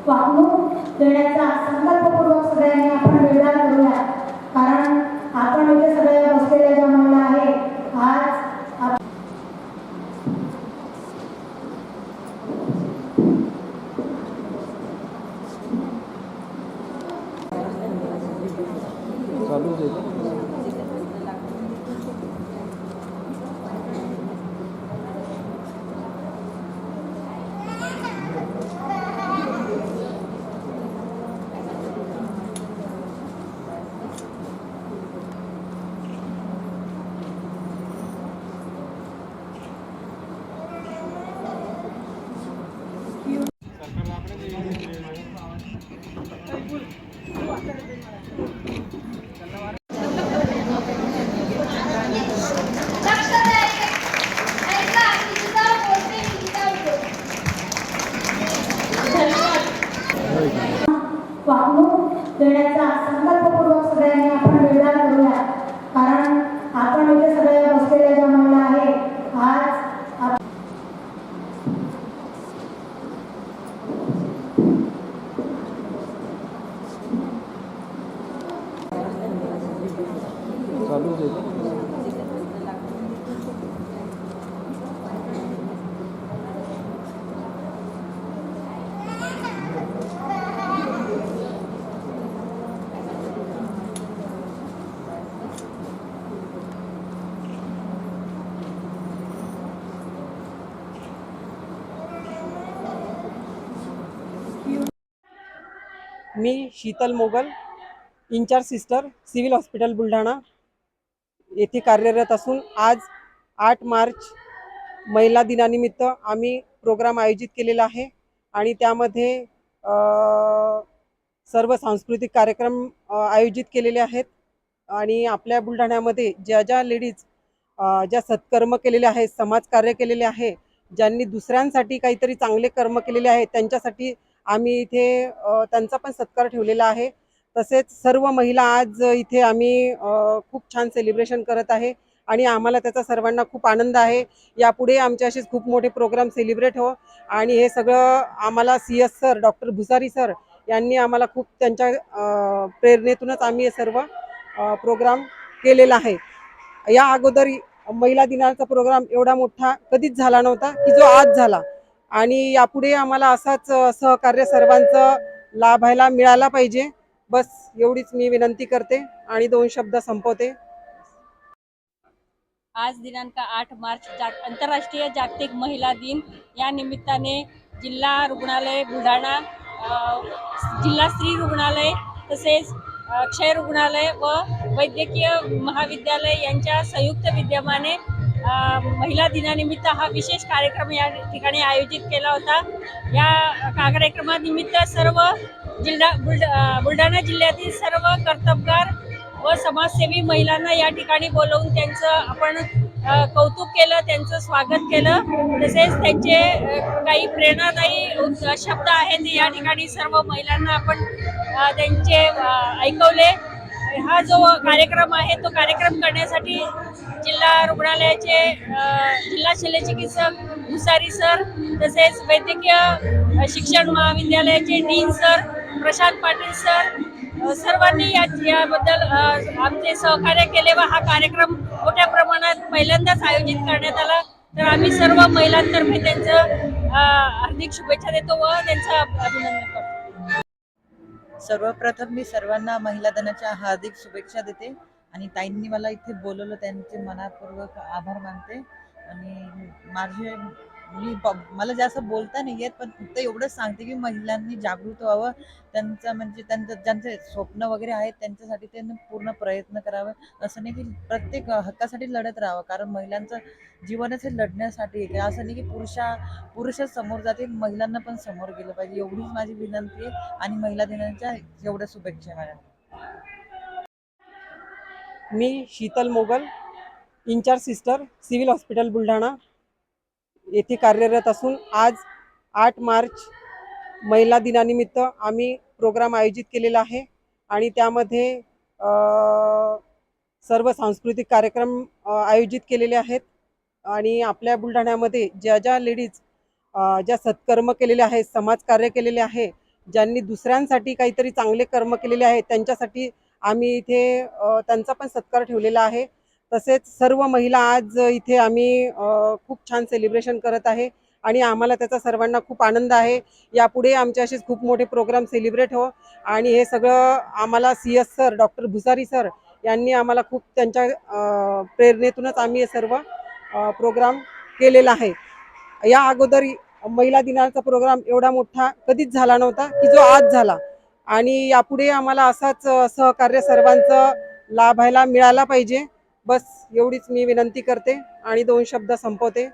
वागणूक देण्याचा संकल्पपूर्वक सगळ्यांनी आपण निर्धार करूया। कारण आपण इथे सगळ्या बसलेल्या ज्या महिला आहे आज चालू आहे। वागणूक देण्याचा संकल्पपूर्वक सगळ्यांनी आपण निर्धार करूया। कारण आपण इथे सगळ्या बसलेल्या ज्या महिला आहे आज चालू आहे। मी Sheetal Mogal, incharge sister, civil hospital Buldhana येथे कार्यरत असून आज 8 मार्च महिला दिनानिमित्त आम्ही प्रोग्राम आयोजित केलेला आहे आणि त्यामध्ये सर्व सांस्कृतिक कार्यक्रम आयोजित केलेले आहेत आणि आपल्या बुलढाण्यामध्ये ज्या लेडीज ज्या सत्कर्म केलेले आहेत, समाजकार्य केलेले आहे, ज्यांनी दुसऱ्यांसाठी काहीतरी चांगले कर्म केलेले आहेत त्यांच्यासाठी आम्ही इथे त्यांचा पण सत्कार ठेवलेला आहे। तसेच सर्व महिला आज इथे आम्ही खूप छान सेलिब्रेशन करत आहे आणि आम्हाला त्याचा सर्वांना खूप आनंद आहे। यापुढे आमचे असेच खूप मोठे प्रोग्राम सेलिब्रेट हो आणि हे सगळं आम्हाला CS sir doctor Bhusari sir यांनी आम्हाला खूप त्यांच्या प्रेरणेतूनच आम्ही हे सर्व प्रोग्राम केलेला आहे। या अगोदर महिला दिनाचा प्रोग्राम एवढा मोठा कधीच झाला नव्हता की जो आज झाला आणि यापुढे आम्हाला असाच सहकार्य सर्वांचं लाभायला मिळाला पाहिजे। बस एवढीच मी विनंती करते आणि 2 शब्द संपवते। आज दिनांक 8 मार्च आंतरराष्ट्रीय जागतिक महिला दिन या निमित्ताने जिल्हा रुग्णालय बुलढाणा, जिल्हा स्त्री रुग्णालय तसेच क्षय रुग्णालय व वैद्यकीय महाविद्यालय यांच्या संयुक्त विद्यमाने महिला दिनानिमित्त हा विशेष कार्यक्रम या ठिकाणी आयोजित केला होता। या कार्यक्रमानिमित्त सर्व बुलढाणा जिल्ह्यातील सर्व कर्तबगार व समाजसेवी महिलांना या ठिकाणी बोलवून त्यांचं आपण कौतुक केलं, त्यांचं स्वागत केलं। तसेच त्यांचे काही प्रेरणादायी शब्द आहेत या ठिकाणी सर्व महिलांना आपण त्यांचे ऐकवले। हा जो कार्यक्रम आहे तो कार्यक्रम करण्यासाठी जिल्हा रुग्णालयाचे जिल्हा शल्यचिकित्सक भुसारी सर तसेच वैद्यकीय शिक्षण महाविद्यालयाचे dean sir Prashant Patil sir सर्वांनी याबद्दल आमचे सहकार्य केले व हा कार्यक्रम मोठ्या प्रमाणात पहिल्यांदाच आयोजित करण्यात आला। तर आम्ही सर्व महिलांतर्फे त्यांचं हार्दिक शुभेच्छा देतो व त्यांचं अभिनंदन करतो। सर्वप्रथम मी सर्वांना महिला दिनाच्या हार्दिक शुभेच्छा देते आणि ताईंनी मला इथे बोलवलं त्यांचे मनपूर्वक आभार मानते। आणि मला जास्त बोलता नाही येत पण फक्त एवढंच सांगते की महिलांनी जागृत व्हावं, त्यांचं म्हणजे ज्यांचे स्वप्न वगैरे आहेत त्यांच्यासाठी त्यांनी पूर्ण प्रयत्न करावे। असं नाही की प्रत्येक हक्कासाठी लढत राहावं, कारण महिलांचं जीवनच हे लढण्यासाठी आहे। असं नाही की पुरुषच समोर जातील, महिलांना पण समोर गेलं पाहिजे एवढीच माझी विनंती आहे। आणि महिला दिनाच्या एवढ्या शुभेच्छा मॅडम। मी Sheetal Mogal, incharge sister, civil hospital Buldhana येथे कार्यरत असून आज 8 मार्च महिला दिनानिमित्त आम्ही प्रोग्राम आयोजित केलेला आहे आणि त्यामध्ये सर्व सांस्कृतिक कार्यक्रम आयोजित केलेले आहेत आणि आपल्या बुलढाण्यामध्ये ज्या लेडीज ज्या सत्कर्म केलेले आहेत, समाजकार्य केलेले आहे, ज्यांनी दुसऱ्यांसाठी काहीतरी चांगले कर्म केलेले आहेत त्यांच्यासाठी आम्ही इथे त्यांचा पण सत्कार ठेवलेला आहे. तसेच सर्व महिला आज इथे आम्ही खूप छान सेलिब्रेशन करत आहे आणि आम्हाला त्याचा सर्वांना खूप आनंद आहे. यापुढे आमचे असेच खूप मोठे प्रोग्राम सेलिब्रेट हो आणि हे सगळं आम्हाला CS sir doctor Bhusari sir यांनी आम्हाला खूप त्यांच्या प्रेरणेतूनच आम्ही हे सर्व प्रोग्राम केलेला आहे. या अगोदर महिला दिनाचा प्रोग्राम एवढा मोठा कधीच झाला नव्हता की जो आज झाला आणि यापुढे आम्हाला असाच सहकार्य सर्वांचं लाभायला मिळाला पाहिजे. बस एवढीच मी विनंती करते आणि 2 शब्द संपवते.